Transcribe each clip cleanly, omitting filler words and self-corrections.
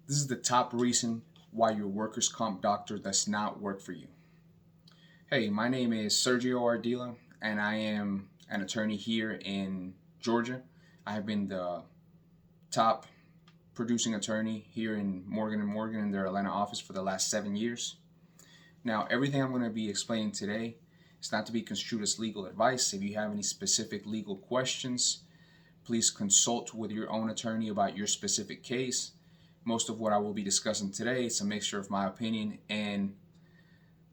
This is the top reason why your workers' comp doctor does not work for you. Hey, my name is Sergio Ardila, and I am an attorney here in Georgia. I have been the top producing attorney here in Morgan & Morgan in their Atlanta office for the last 7 years. Now, everything I'm going to be explaining today is not to be construed as legal advice. If you have any specific legal questions, please consult with your own attorney about your specific case. Most of what I will be discussing today is a mixture of my opinion and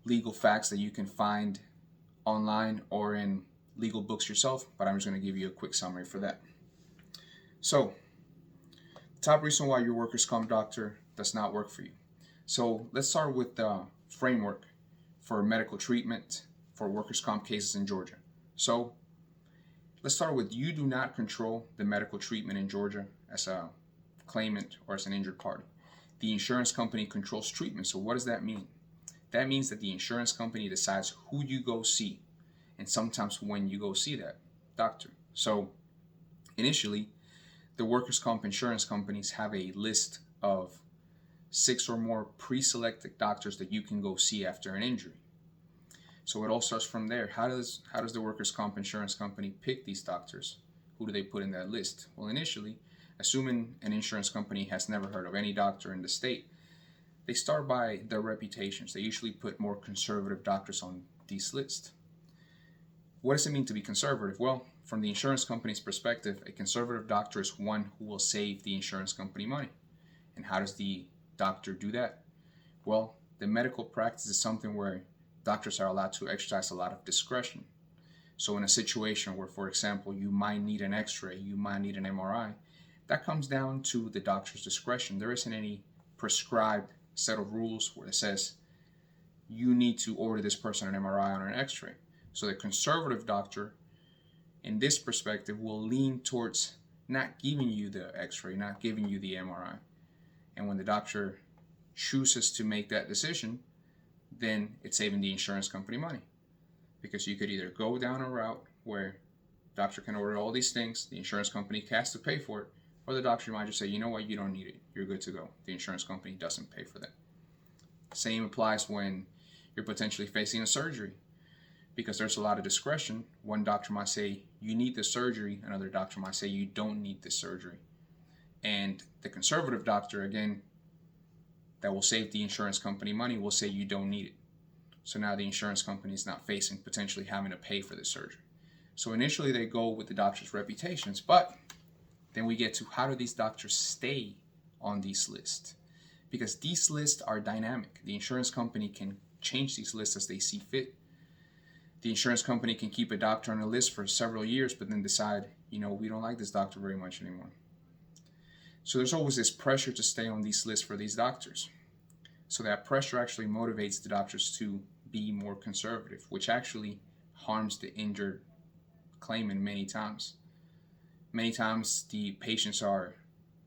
legal facts that you can find online or in legal books yourself, but I'm just going to give you a quick summary for that. So, top reason why your workers' comp doctor does not work for you. So, let's start with the framework for medical treatment for workers' comp cases in Georgia. So, let's start with you do not control the medical treatment in Georgia as a claimant or as an injured party. The insurance company controls treatment. So, what does that mean? That means that the insurance company decides who you go see and sometimes when you go see that doctor. So, initially, the workers' comp insurance companies have a list of 6 or more pre-selected doctors that you can go see after an injury. So it all starts from there. How does the workers' comp insurance company pick these doctors? Who do they put in that list? Well, initially, assuming an insurance company has never heard of any doctor in the state, they start by their reputations. They usually put more conservative doctors on these lists. What does it mean to be conservative? Well, from the insurance company's perspective, a conservative doctor is one who will save the insurance company money. And how does the doctor do that? Well, the medical practice is something where doctors are allowed to exercise a lot of discretion. So in a situation where, for example, you might need an x-ray, you might need an MRI, that comes down to the doctor's discretion. There isn't any prescribed set of rules where it says you need to order this person an MRI or an x-ray. So the conservative doctor, in this perspective, will lean towards not giving you the x-ray, not giving you the MRI. And when the doctor chooses to make that decision, then it's saving the insurance company money. Because you could either go down a route where the doctor can order all these things, the insurance company has to pay for it, or the doctor might just say, you know what, you don't need it, you're good to go. The insurance company doesn't pay for that. Same applies when you're potentially facing a surgery. Because there's a lot of discretion, one doctor might say you need the surgery, another doctor might say you don't need the surgery. And the conservative doctor, again, that will save the insurance company money, will say you don't need it. So now the insurance company is not facing potentially having to pay for the surgery. So initially they go with the doctor's reputations, but then we get to how do these doctors stay on these lists? Because these lists are dynamic. The insurance company can change these lists as they see fit. The insurance company can keep a doctor on a list for several years, but then decide, we don't like this doctor very much anymore. So there's always this pressure to stay on these lists for these doctors. So that pressure actually motivates the doctors to be more conservative, which actually harms the injured claimant many times. Many times the patients are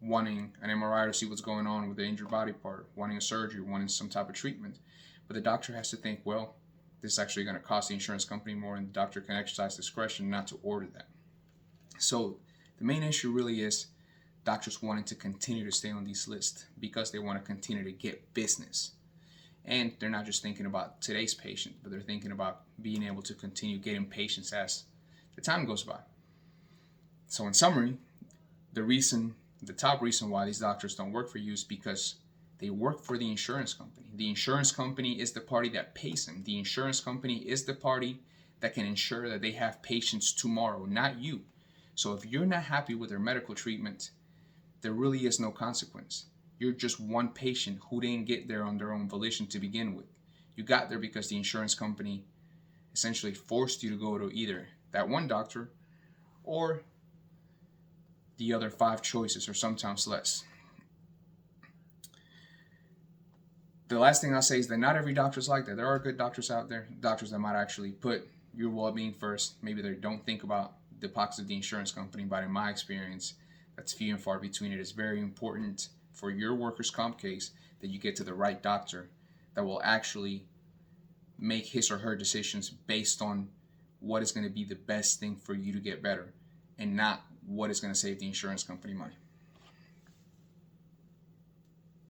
wanting an MRI to see what's going on with the injured body part, wanting a surgery, wanting some type of treatment. But the doctor has to think, well, this is actually going to cost the insurance company more, and the doctor can exercise discretion not to order that. So the main issue really is doctors wanting to continue to stay on these lists because they want to continue to get business. And they're not just thinking about today's patient, but they're thinking about being able to continue getting patients as the time goes by. So in summary, the top reason why these doctors don't work for you is because they work for the insurance company. The insurance company is the party that pays them. The insurance company is the party that can ensure that they have patients tomorrow, not you. So if you're not happy with their medical treatment, there really is no consequence. You're just one patient who didn't get there on their own volition to begin with. You got there because the insurance company essentially forced you to go to either that one doctor or the other 5 choices, or sometimes less. The last thing I'll say is that not every doctor is like that. There are good doctors out there, doctors that might actually put your well-being first. Maybe they don't think about the pockets of the insurance company, but in my experience, that's few and far between. It is very important for your workers' comp case that you get to the right doctor that will actually make his or her decisions based on what is going to be the best thing for you to get better and not what is going to save the insurance company money.